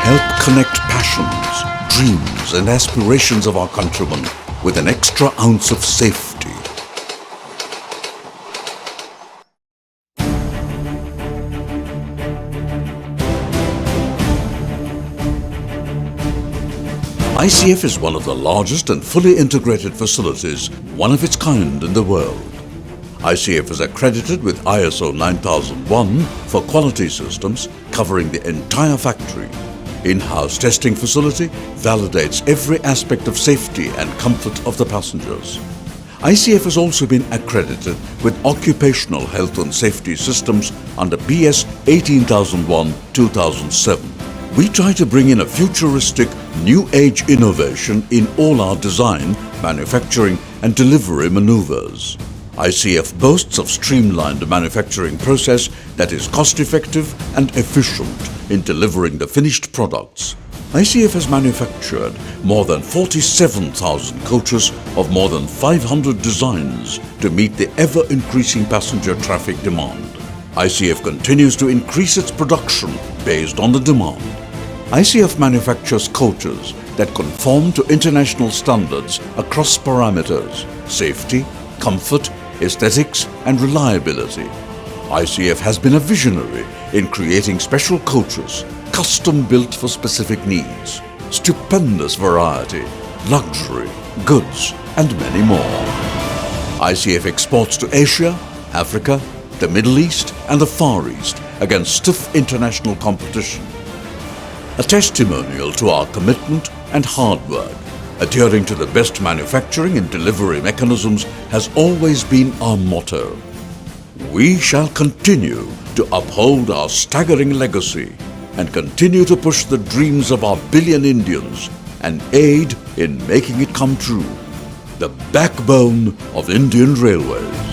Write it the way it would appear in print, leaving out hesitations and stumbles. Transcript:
help connect passions, dreams and aspirations of our countrymen with an extra ounce of safety. ICF is one of the largest and fully integrated facilities, one of its kind in the world. ICF is accredited with ISO 9001 for quality systems covering the entire factory. In-house testing facility validates every aspect of safety and comfort of the passengers. ICF has also been accredited with occupational health and safety systems under BS 18001-2007. We try to bring in a futuristic, new age innovation in all our design, manufacturing and delivery maneuvers. ICF boasts of streamlined manufacturing process that is cost-effective and efficient in delivering the finished products. ICF has manufactured more than 47,000 coaches of more than 500 designs to meet the ever-increasing passenger traffic demand. ICF continues to increase its production based on the demand. ICF manufactures coaches that conform to international standards across parameters: safety, comfort, aesthetics and reliability. ICF has been a visionary in creating special coaches, custom built for specific needs, stupendous variety, luxury, goods and many more. ICF exports to Asia, Africa, the Middle East and the Far East against stiff international competition. A testimonial to our commitment and hard work, adhering to the best manufacturing and delivery mechanisms has always been our motto. We shall continue to uphold our staggering legacy and continue to push the dreams of our billion Indians and aid in making it come true. The backbone of Indian Railways.